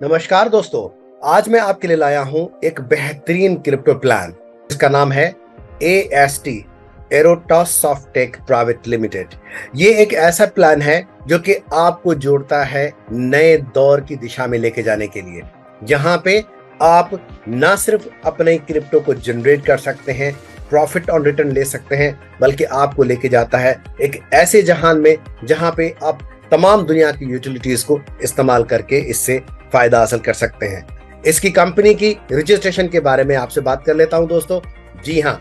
नमस्कार दोस्तों, आज मैं आपके लिए लाया हूं एक बेहतरीन क्रिप्टो प्लान जिसका नाम है AST एरोटॉस सॉफ्टेक प्राइवेट लिमिटेड। ये एक ऐसा प्लान है जो कि आपको जोड़ता है नए दौर की दिशा में लेके जाने के लिए, जहां पे आप ना सिर्फ अपने क्रिप्टो को जनरेट कर सकते हैं, प्रॉफिट ऑन रिटर्न ले सकते हैं, बल्कि आपको लेके जाता है एक ऐसे जहान में जहां पे आप तमाम दुनिया की यूटिलिटीज को इस्तेमाल करके इससे फायदा हासिल कर सकते हैं। इसकी कंपनी की रजिस्ट्रेशन के बारे में आपसे बात कर लेता हूं दोस्तों। जी हां,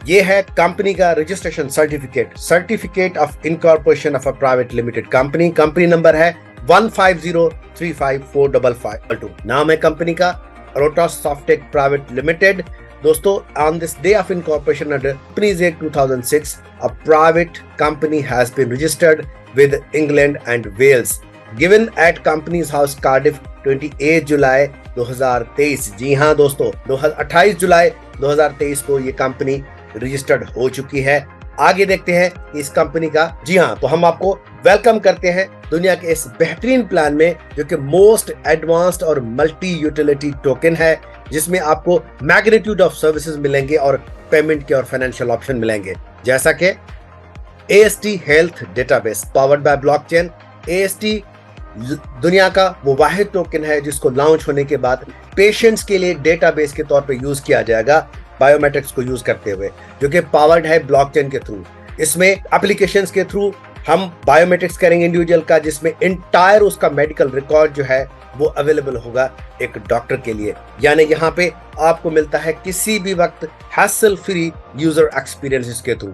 ये है कंपनी का registration certificate of incorporation of a private limited company number है 15035545552। नाम है कंपनी का एरोटॉस सॉफ्टेक प्राइवेट लिमिटेड। दोस्तों, on this day of incorporation under Companies Act 2006, a private company has been registered with England and Wales, given at Companies House Cardiff 28 जुलाई 2023। जी हाँ दोस्तों, 28 जुलाई 2023 को ये company registered हो चुकी है। आगे देखते हैं इस कंपनी का। जी हाँ, तो हम आपको वेलकम करते हैं दुनिया के इस बेहतरीन प्लान में, जो कि मोस्ट एडवांस्ड और मल्टी यूटिलिटी टोकन है, जिसमें आपको मैग्नीट्यूड ऑफ सर्विसेज मिलेंगे और पेमेंट के और फाइनेंशियल ऑप्शन मिलेंगे, जैसा कि AST health database powered by blockchain. AST दुनिया का वो वाहिद टोकन है जिसको लॉन्च होने के बाद पेशेंट्स के लिए एक डेटाबेस के तौर पे यूज किया जाएगा, बायोमेट्रिक्स को यूज करते हुए, जो कि पावर्ड है ब्लॉकचेन के थ्रू। इसमें एप्लीकेशंस के थ्रू हम बायोमेट्रिक्स करेंगे इंडिविजुअल का, जिसमें इंटायर उसका मेडिकल रिकॉर्ड जो है वो अवेलेबल होगा एक डॉक्टर के लिए। यानी यहाँ पे आपको मिलता है किसी भी वक्त हैसल फ्री यूजर एक्सपीरियंस इसके थ्रू।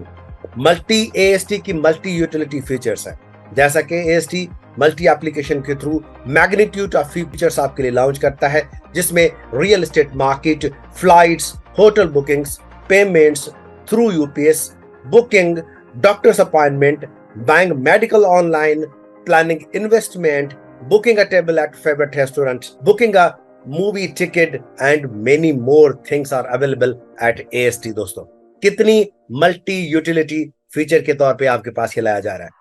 AST की मल्टी यूटिलिटी फीचर्स है, जैसा कि AST मल्टी एप्लीकेशन के थ्रू मैग्नीट्यूड ऑफ फीचर्स आपके लिए लॉन्च करता है, जिसमें real estate market, flights, hotel bookings, payments through UPS, booking, doctors appointment, bank medical online, planning investment, booking a table at favorite restaurants, booking a movie ticket and many more things are available at AST। दोस्तों, कितनी multi utility feature के तौर पे आपके पास ये लाया जा रहा है।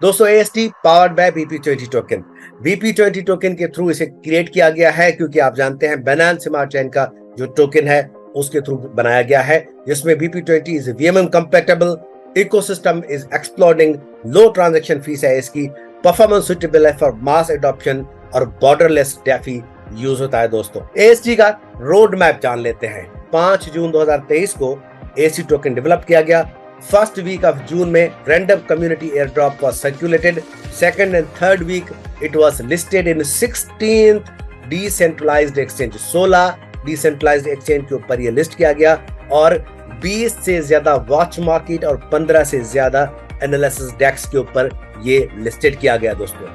दोस्तों, AST powered by BP20 token. BP20 token के थ्रू इसे क्रिएट किया गया है, क्योंकि आप जानते हैं Binance स्मार्ट चेन का जो टोकन है उसके थ्रू बनाया गया है, जिसमें BP20 is VMM compatible, ecosystem is exploding, low transaction fees है इसकी, परफॉर्मेंस सुटेबल है फॉर मास एडॉप्शन और बॉर्डरलेस डेफी यूज होता है। दोस्तों, AST का रोड मैप जान लेते हैं। 5 जून 2023 को AST टोकन डेवलप किया गया। फर्स्ट वीक ऑफ जून में random community air drop was circulated. Second and third week it was listed in 16th decentralised exchange. 16 decentralised exchange के ऊपर ये लिस्ट किया गया और 20 से ज्यादा वॉच मार्केट और 15 से ज्यादा एनालिसिस डेस्क के ऊपर ये लिस्टेड किया गया। दोस्तों,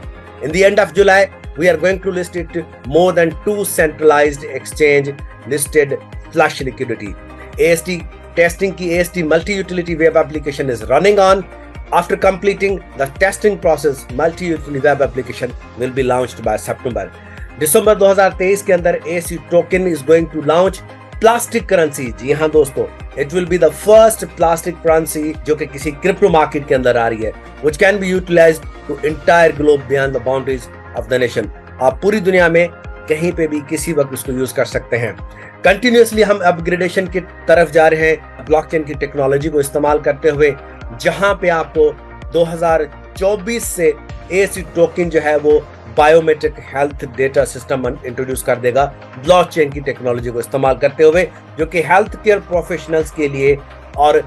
in the end of July we are going to list it more than 2 centralised exchange listed flush liquidity. AST testing की AST multi utility web application is running on. After completing the testing process, multi utility web application will be launched by December 2023 के अंदर AST token is going to launch plastic currency. जी हाँ दोस्तों, it will be the first plastic currency जो कि किसी crypto market के अंदर आ रही है, which can be utilised to entire globe beyond the boundaries of the nation. आप पूरी दुनिया में कहीं पे भी किसी वक्त उसको यूज कर सकते हैं। कंटिन्यूअसली हम अपग्रेडेशन की तरफ जा रहे हैं ब्लॉकचेन की टेक्नोलॉजी को इस्तेमाल करते हुए, जहां पे आपको 2024 से AST टोकन जो है वो biometric health data system introduce कर देगा ब्लॉकचेन की टेक्नोलॉजी को इस्तेमाल करते हुए, जो कि हेल्थ केयर प्रोफेशनल्स के लिए, और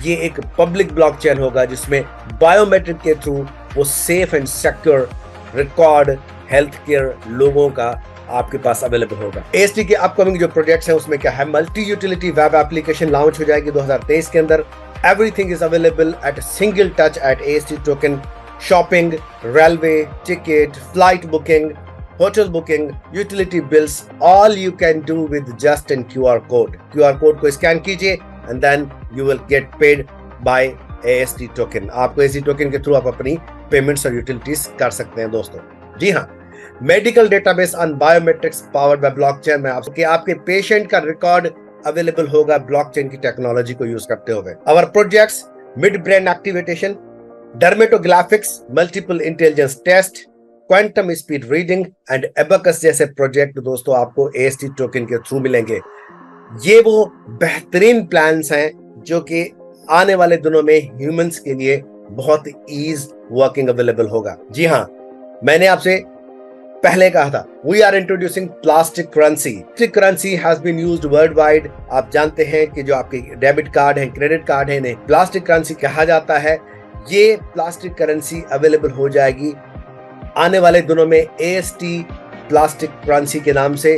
ये एक पब्लिक ब्लॉकचेन होगा जिसमें बायोमेट्रिक के थ्रू वो safe and secure record health care लोगों का आपके पास अवेलेबल होगा। AST के अपकमिंग जो प्रोजेक्ट्स हैं उसमें क्या है, multi utility web application launch हो जाएगी 2023 के अंदर। Everything is available at single touch eight AST token. Shopping, railway ticket, flight booking, hotel booking, utility bills, all you can do with just an QR code. QR code को scan कीजिए and then you will get paid by AST token. आपको AST token के through आप अपनी payments और utilities कर सकते हैं। दोस्तों, जी हाँ, medical database on biometrics powered by blockchain में आपके पेशेंट का रिकॉर्ड अवेलेबल होगा ब्लॉकचेन की टेक्नोलॉजी को यूज करते हुए। Our projects mid brain activation, dermatographics, multiple intelligence test, quantum speed reading and abacus जैसे प्रोजेक्ट दोस्तों आपको एएसटी टोकन के थ्रू मिलेंगे। ये वो बेहतरीन प्लान्स हैं जो कि आने वाले दिनों में ह्यूमंस के लिए बहुत ईज वर्किंग अवेलेबल होगा। जी हाँ, मैंने आपसे पहले कहा था we are introducing plastic currency. Plastic currency has been used world wide. आप जानते हैं कि जो आपके डेबिट कार्ड है, क्रेडिट कार्ड है, इन्हें प्लास्टिक करेंसी कहा जाता है। ये प्लास्टिक करेंसी अवेलेबल हो जाएगी आने वाले दिनों में एएसटी प्लास्टिक करेंसी के नाम से।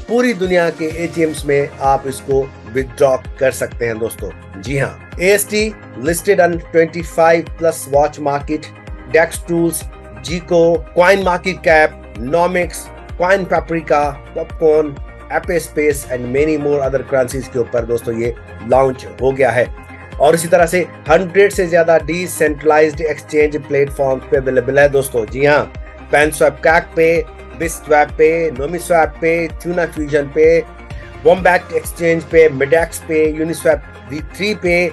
पूरी दुनिया के एटीएम्स में आप इसको विथड्रॉ कर सकते हैं दोस्तों। जी हाँ, AST listed on 25+ watch market, dex tools, Gecko, coin market cap, Nomics, coin paprika, popcorn, ape space and many more other currencies के ऊपर दोस्तों ये लॉन्च हो गया है। और इसी तरह से 100 से ज्यादा डिसेंट्रलाइज्ड एक्सचेंज प्लेटफॉर्म्स पे अवेलेबल है दोस्तों। जी हाँ, पैनस्वैप कैक पे, बिस्वैप पे, नोमिस्वैप पे, ट्यूना फ्यूजन पे, वॉम्बैट एक्सचेंज पे, मिडेक्स पे, यूनिस्वैप V3 पे,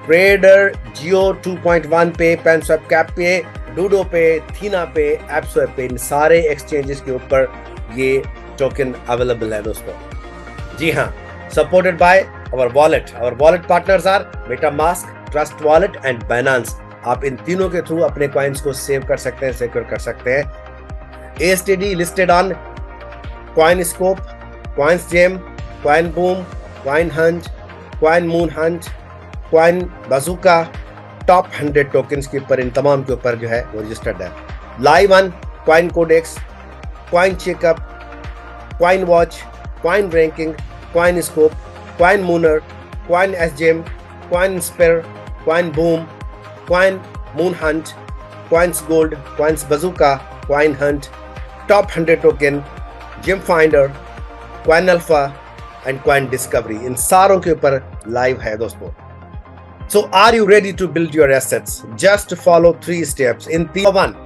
ट्रेडर जियो 2.1 पे, पैनस्वैप कैप पे, डूडो पे, थीना पे, एपस्वैप पे, इन सारे एक्सचेंजेस के ऊपर ये टोकन अवेलेबल है दोस्तों। जी हाँ, supported by our wallet partners are MetaMask, Trust Wallet and Binance। आप इन तीनों के थ्रू अपने कॉइन्स को सेव कर सकते हैं, सिक्योर कर सकते हैं। ASTD listed on CoinScope, CoinsGem, CoinBoom, CoinHunch, CoinMoonHunch, CoinBazooka, top 100 tokens के ऊपर, इन तमाम के ऊपर जो है वो रजिस्टर्ड है। Live on CoinCodex, CoinCheckup, CoinWatch, CoinRanking, CoinScope, CoinMooner, CoinSGem, CoinSpare, CoinBoom, CoinMoonHunt, CoinsGold, CoinsBazooka, CoinHunt, Top 100 Token, GemFinder, CoinAlpha and CoinDiscovery, इन सारों के ऊपर लाइव है दोस्तों। So are you ready to build your assets? Just follow 3 steps. In 1,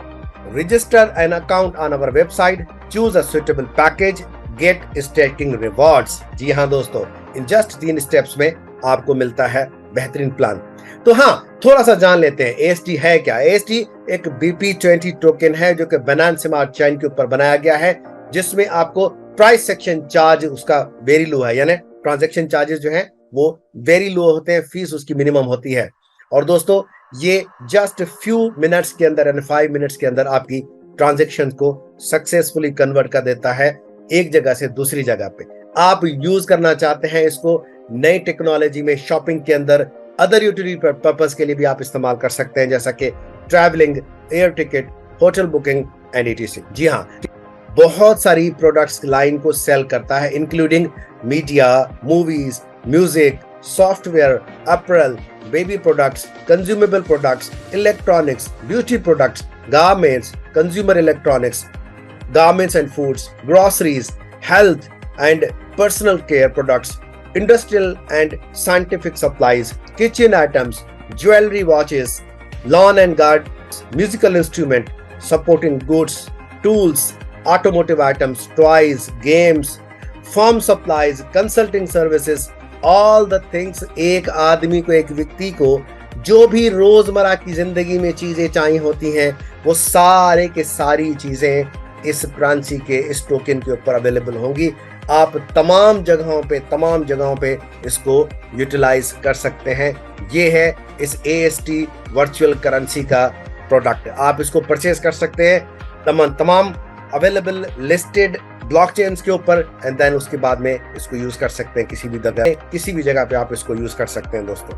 register an account on our website, choose a suitable package, get staking rewards। जी हाँ दोस्तों, in just 3 steps में आपको मिलता है बेहतरीन प्लान। तो हाँ, थोड़ा सा जान लेते हैं एएसटी है क्या। एएसटी एक BP20 टोकन है जो कि बाइनेंस स्मार्ट चेन के ऊपर बनाया गया है, जिसमें आपको प्राइस सेक्शन चार्ज उसका वेरी लो है, यानी ट्रांजैक्शन चार्जेस जो हैं वो वेरी लो होते हैं, फीस उसकी मिनिमम होती है। और दोस्तों ये जस्ट फ्यू मिनट्स के अंदर, यानी 5 मिनट्स के अंदर आपकी ट्रांजैक्शन को सक्सेसफुली कन्वर्ट कर देता है एक जगह से दूसरी जगह पे। आप यूज करना चाहते हैं इसको नई टेक्नोलॉजी में, शॉपिंग के अंदर, अदर यूटिलिटी पर्पस के लिए भी आप इस्तेमाल कर सकते हैं, जैसा कि travelling, air ticket, hotel booking and ETC। जी हाँ, बहुत सारी प्रोडक्ट्स लाइन को सेल करता है, including media, movies, music, software, April, baby products, consumable products, electronics, beauty products, garments, consumer electronics, garments and foods, groceries, health and personal care products, industrial and scientific supplies, kitchen items, jewelry, watches, lawn and garden, musical instrument, supporting goods, tools, automotive items, toys, games, farm supplies, consulting services, all the things एक आदमी को, एक व्यक्ति को जो भी रोजमर्रा की जिंदगी में चीजें चाहिए होती हैं, वो सारे के सारी चीजें इस करेंसी के, इस टोकन के ऊपर अवेलेबल होंगी। आप तमाम जगहों पे इसको यूटिलाइज कर सकते हैं। ये है इस AST वर्चुअल करेंसी का प्रोडक्ट। आप इसको परचेज कर सकते हैं तमाम अवेलेबल लिस्टेड ब्लॉकचेन्स के ऊपर, एंड देन उसके बाद में इसको यूज कर सकते हैं किसी भी जगह पे आप इसको यूज कर सकते हैं दोस्तों।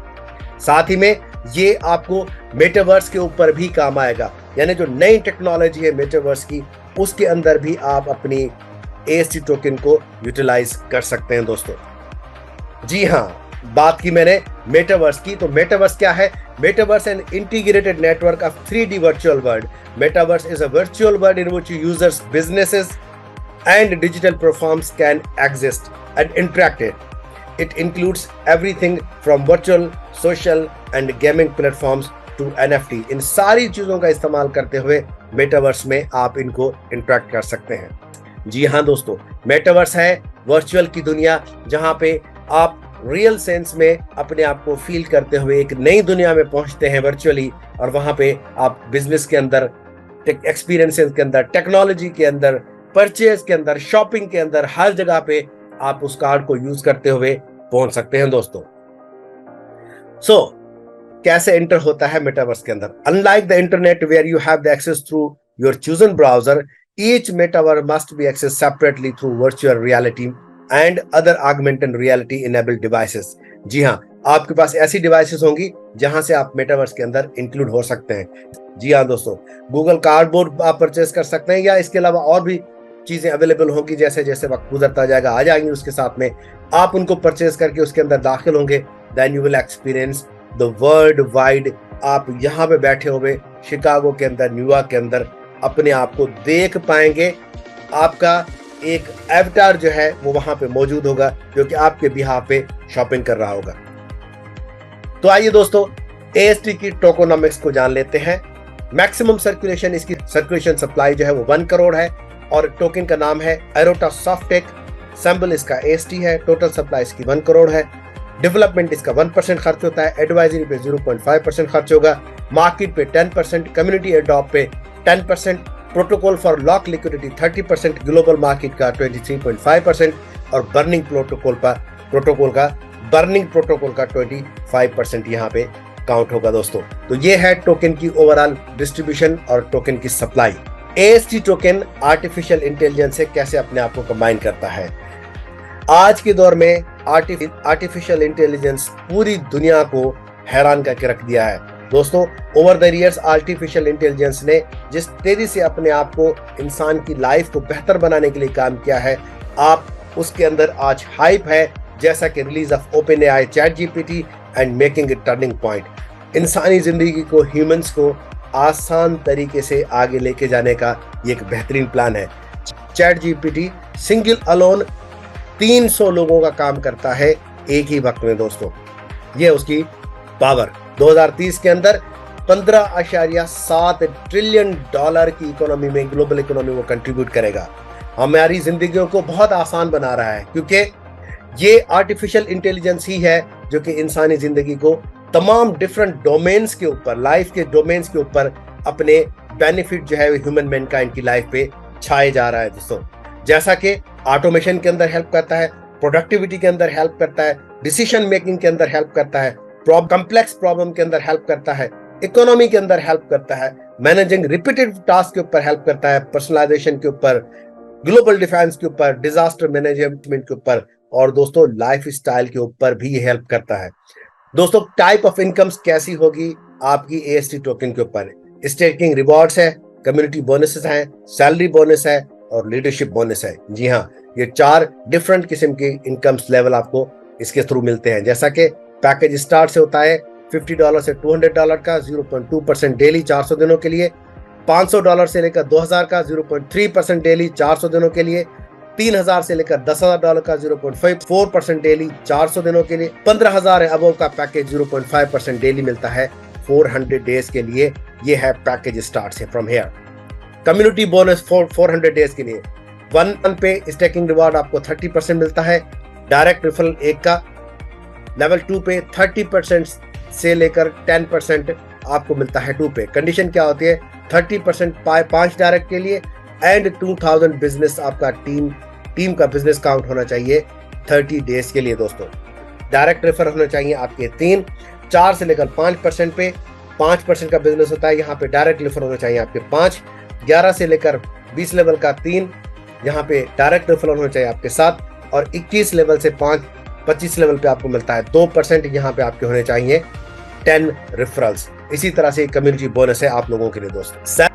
साथ ही में ये आपको मेटावर्स के ऊपर भी काम आएगा, यानी जो नई टेक्नोलॉजी है मेटावर्स की, उसके अंदर भी आप अपनी AST टोकन को यूटिलाइज कर सकते हैं दोस्तों। जी हाँ, बात की मैंने मेटावर्स की, तो मेटावर्स क्या है? Metaverse an integrated network of 3D virtual world. Metaverse is a virtual world in which users, businesses and digital platforms can exist and interact. It includes everything from virtual, social and gaming platforms to NFT। इन सारी चीजों का इस्तेमाल करते हुए metaverse में आप इनको interact कर सकते हैं। जी हाँ दोस्तों, मेटावर्स है वर्चुअल की दुनिया, जहां पे आप रियल सेंस में अपने आप को फील करते हुए एक नई दुनिया में पहुंचते हैं वर्चुअली, और वहां पे आप बिजनेस के अंदर, एक्सपीरियंसेस के अंदर, टेक्नोलॉजी के अंदर, परचेज के अंदर, शॉपिंग के अंदर, हर जगह पे आप उस कार्ड को यूज करते हुए पहुंच सकते हैं दोस्तों। सो कैसे एंटर होता है मेटावर्स के अंदर? Unlike the internet where you have the access through your chosen browser, each metaverse must be access separately through virtual reality and other augmented reality enabled devices. जी हाँ, आपके पास ऐसी डिवाइसेस होंगी जहां से आप मेटावर्स के अंदर इंक्लूड हो सकते हैं। जी हाँ दोस्तों, गूगल कार्डबोर्ड आप परचेस कर सकते हैं, या इसके अलावा और भी चीजें अवेलेबल होंगी, जैसे जैसे वक्त गुजरता जाएगा आ जाएंगी उसके साथ में, आप उनको परचेस करके उसके अंदर दाखिल होंगे। Then you will experience the world wide. आप यहाँ पे बैठे हुए शिकागो के अंदर, न्यूयॉर्क के अंदर अपने आप को देख पाएंगे। आपका एक एवटार जो है वो वहां पे मौजूद होगा, जो कि आपके बिहाफ पे शॉपिंग कर रहा होगा। तो आइए दोस्तों, AST की टोकोनॉमिक्स को जान लेते हैं। मैक्सिमम सर्कुलेशन, इसकी सर्कुलेशन सप्लाई जो है वो 1 करोड़ है, और टोकन का नाम है एरोटा सॉफ्टेक, सिंबल इसका AST है। टोटल सप्लाई इसकी 1 करोड़ है। डेवलपमेंट इसका 1% खर्च होता है, एडवाइजरी पे 0.5% खर्च होगा, मार्केट पे 10%, कम्युनिटी एडॉप्ट पे 10%, protocol for lock liquidity 30%, global market का 23.5%, और बर्निंग प्रोटोकॉल का 25% यहाँ पे काउंट होगा दोस्तों। तो ये है टोकन की ओवरऑल डिस्ट्रीब्यूशन और टोकन की supply. AST token artificial intelligence से कैसे अपने आप को कंबाइन करता है? आज के दौर में आर्टिफिशियल इंटेलिजेंस पूरी दुनिया को हैरान करके रख दिया है दोस्तों। Over the years artificial intelligence ने जिस तेजी से अपने आप को, इंसान की लाइफ को बेहतर बनाने के लिए काम किया है, आप उसके अंदर आज हाइप है, जैसा कि release of OpenAI ChatGPT and making it turning point. इंसानी जिंदगी को, ह्यूमंस को आसान तरीके से आगे लेके जाने का ये एक बेहतरीन प्लान है। ChatGPT सिंगल अलोन 300 लोगों का काम करता है एक ही वक्त में दोस्तों। ये उसकी पावर 2030 के अंदर 15.7 ट्रिलियन डॉलर की इकोनॉमी में, ग्लोबल इकोनॉमी में कंट्रीब्यूट करेगा। हमारी जिंदगियों को बहुत आसान बना रहा है, क्योंकि ये आर्टिफिशियल इंटेलिजेंस ही है जो कि इंसानी जिंदगी को तमाम डिफरेंट डोमेन्स के ऊपर, लाइफ के डोमेन्स के ऊपर अपने बेनिफिट जो है ह्यूमन मैनकाइंड की लाइफ पे छाए जा रहा है दोस्तों। जैसा कि ऑटोमेशन के अंदर हेल्प करता है, प्रोडक्टिविटी के अंदर हेल्प करता है, डिसीजन मेकिंग के अंदर हेल्प करता है, कॉम्प्लेक्स प्रॉब्लम के अंदर हेल्प करता है, इकोनॉमी के अंदर हेल्प करता है, मैनेजिंग रिपीटेटिव टास्क के ऊपर हेल्प करता है, पर्सनलाइजेशन के ऊपर, ग्लोबल डिफेंस के ऊपर, डिजास्टर मैनेजमेंट के ऊपर, और दोस्तों लाइफ स्टाइल के ऊपर भी ये हेल्प करता है दोस्तों। टाइप ऑफ इनकम्स कैसी होगी आपकी AST टोकन के ऊपर? स्टेकिंग रिवॉर्ड्स है, कम्युनिटी बोनसेस हैं, सैलरी बोनस है, और लीडरशिप बोनस है। जी हाँ, ये 4 डिफरेंट किस्म के इनकम्स लेवल आपको इसके थ्रू मिलते हैं। जैसा कि पैकेज स्टार्ट से होता है $50 से $200 का 0.2% डेली 400 दिनों के लिए, $500 से लेकर 2000 का 0.3% डेली 400 दिनों के लिए, 3000 से लेकर $10,000 का 0.4% डेली 400 दिनों के लिए, 15,000 अबव का पैकेज 0.5% डेली मिलता है 400 डेज के लिए। ये है पैकेज स्टार्ट से from here. Community bonus 400 days के लिए 1 पे स्टेकिंग रिवार्ड आपको 30% मिलता है, डायरेक्ट रेफरल 1 का, लेवल 2 पे 30% से लेकर 10% आपको मिलता है 2 पे। कंडीशन क्या होती है? 30% 5 डायरेक्ट के लिए, एंड 2000 बिजनेस आपका टीम का बिजनेस काउंट होना चाहिए 30 डेज के लिए दोस्तों। डायरेक्ट रेफर होना चाहिए आपके 3, 4 से लेकर 5% पे 5% का बिजनेस होता है, यहाँ पे डायरेक्ट रेफर होना चाहिए आपके 5, 11 से लेकर 20 लेवल का 3, यहाँ पे डायरेक्ट रेफर होना चाहिए आपके 7, और 21 लेवल से 25 लेवल पे आपको मिलता है 2%, यहाँ पे आपके होने चाहिए 10 रेफरल्स। इसी तरह से कम्युनिटी बोनस है आप लोगों के लिए दोस्तों।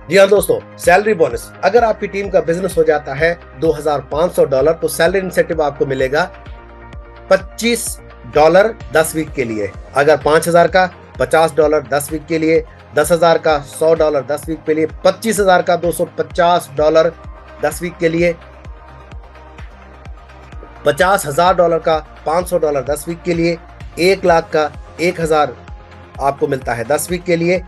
जी हाँ दोस्तों, सैलरी बोनस, अगर आपकी टीम का बिजनेस हो जाता है $2,500 तो सैलरी इंसेंटिव आपको मिलेगा $25 10 वीक के लिए। अगर 5,000 का $50 10 वीक के लिए, 10,000 का $100 10 वीक के लिए, 25,000 का $250 10 वीक के लिए, $50,000 का $500 10 वीक के लिए, 1 लाख का 1,000 आपको मिलता है 10 वीक के लिए,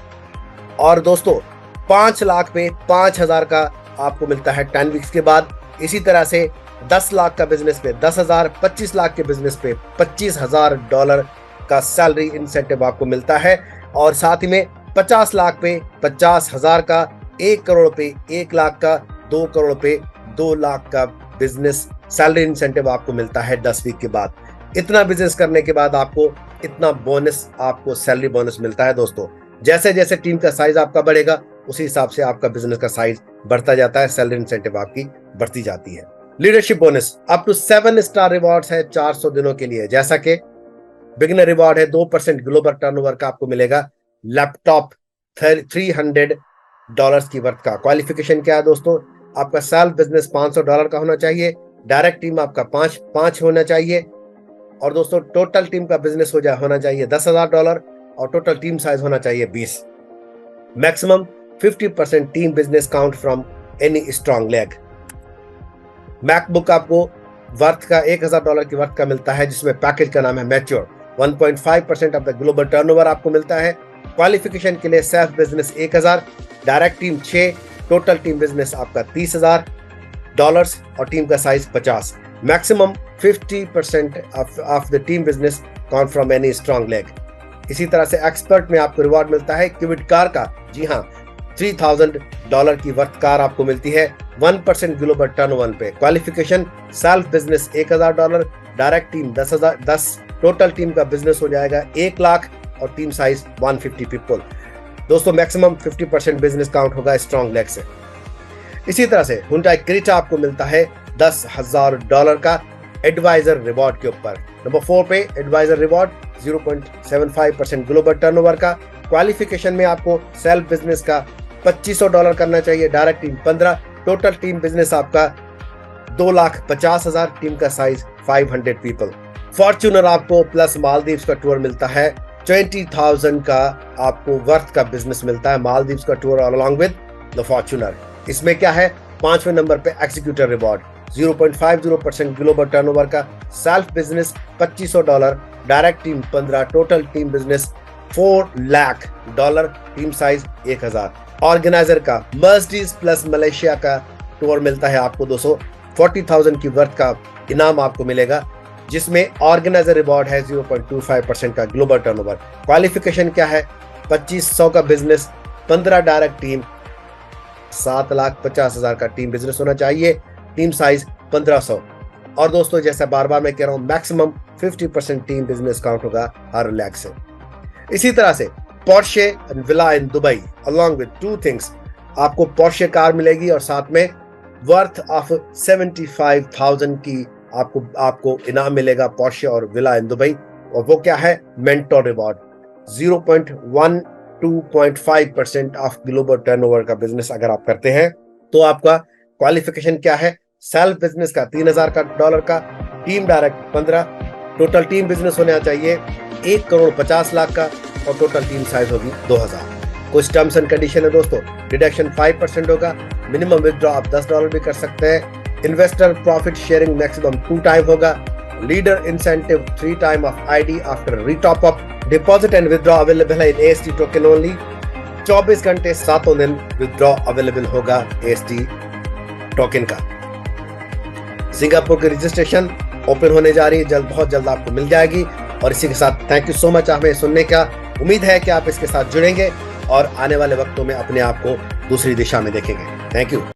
और दोस्तों 5 लाख पे 5,000 का आपको मिलता है 10 वीक्स के बाद। इसी तरह से 10 लाख का बिजनेस पे 10,000, 25 लाख के बिजनेस पे $25,000 का सैलरी इंसेंटिव आपको मिलता है, और साथ ही में 50 लाख पे 50,000 का, 1 करोड़ पे 1 लाख का, 2 करोड़ पे 2 लाख का बिजनेस सैलरी इंसेंटिव आपको मिलता है 10 वीक के बाद। इतना बिजनेस करने के बाद आपको इतना बोनस, आपको सैलरी बोनस मिलता है दोस्तों। जैसे जैसे टीम का साइज आपका बढ़ेगा उसी हिसाब से आपका बिजनेस का साइज बढ़ता जाता है, सैलरी इंसेंटिव आपकी बढ़ती जाती है। Leadership bonus up to 7 star rewards है 400 दिनों के लिए, जैसा कि बिगिनर रिवॉर्ड है 2% ग्लोबल टर्नओवर का आपको मिलेगा, लैपटॉप $300 की वर्थ का। क्वालिफिकेशन क्या है दोस्तों, आपका सेल्फ बिजनेस $500 का होना चाहिए, डायरेक्ट टीम आपका 5 होना चाहिए, और दोस्तों टोटल टीम का बिजनेस होना चाहिए $10,000, और टोटल टीम साइज होना चाहिए 20। Maximum 50% team business count from any strong leg. MacBook आपको वर्थ का $1,000 की वर्थ का मिलता है, जिसमें पैकेज का नाम है mature. 1.5% of the global turnover आपको मिलता है। क्वालिफिकेशन के लिए self business 1,000, direct team 6, total team business आपका $30,000 और टीम का size 50। Maximum 50% of the team business count from any strong leg. इसी तरह से एक्सपर्ट में आपको रिवॉर्ड मिलता है क्विड कार का, जी हाँ, $3,000 की वर्थ कार आपको मिलती है 1% ग्लोबल टर्नओवर पे। Qualification self business $1,000, direct team 10,000, total team का बिजनेस हो जाएगा 1 लाख और टीम साइज 150 पीपल। दोस्तों मैक्सिमम 50% बिजनेस काउंट होगा स्ट्रॉन्ग लेग से। इसी तरह से हुंडई क्रेटा आपको मिलता है $10,000 का एडवाइजर रिवॉर्ड के ऊपर। नंबर 4 पे एडवाइजर रिवॉर्ड 0.75% ग्लोबल टर्नओवर का। क्वालिफिकेशन में आपको सेल्फ बिजनेस का $2,500 करना चाहिए, direct team 15, total team business आपका 2,50,000, टीम का साइज 500 पीपल। फॉर्च्यूनर आपको प्लस मालदीव्स का टूर मिलता है, 20,000 का आपको वर्थ का बिजनेस मिलता है मालदीव्स का tour along with the Fortuner. इसमें क्या है, 5वें नंबर पे एग्जीक्यूटिव रिवॉर्ड 0.50% ग्लोबल टर्नओवर का, self business $2,500, direct team 15, total team business $4 lakh, team size 1,000। Organiser का मर्सिडीज प्लस मलेशिया का टूर मिलता है आपको 240,000 की वर्थ का इनाम आपको मिलेगा, जिसमें ऑर्गेनाइजर रिवॉर्ड है 0.25% का ग्लोबल टर्नओवर। क्वालिफिकेशन क्या है, 2,500 का बिजनेस, 15 डायरेक्ट टीम, 7,50,000 का टीम बिजनेस होना चाहिए, टीम साइज 1,500। और दोस्तों जैसा बार बार मैं कह रहा हूं, मैक्सिमम 50% टीम बिजनेस काउंट होगा हर लेग से। इसी तरह से Porsche and villa in Dubai along with 2 things, आपको पोर्शे कार मिलेगी और साथ में वर्थ ऑफ 75,000 की आपको इनाम मिलेगा पोर्शे और विला इन दुबई। और वो क्या है, mentor reward 0.12.5% of global turnover का बिजनेस अगर आप करते हैं तो आपका क्वालिफिकेशन क्या है, सेल्फ बिजनेस का $3,000 का, team direct 15, total team business होना चाहिए 1,50,00,000 का, और टोटल टीम साइज होगी 2,000। कुछ टर्म्स एंड कंडीशन है दोस्तों, डिडक्शन 5% होगा, मिनिमम विथड्रॉ आप $10 भी कर सकते हैं, investor profit sharing maximum 2 time होगा, leader incentive 3 time of ID after retop up, deposit and withdraw available है इन AST टोकन ओनली, 24 घंटे 7 दिन विथड्रॉ अवेलेबल होगा AST टोकन का। सिंगापुर की रजिस्ट्रेशन ओपन होने जा रही है, बहुत जल्द आपको मिल जाएगी। और इसी के साथ थैंक यू सो मच हमें सुनने का, उम्मीद है कि आप इसके साथ जुड़ेंगे और आने वाले वक्तों में अपने आप को दूसरी दिशा में देखेंगे। Thank you.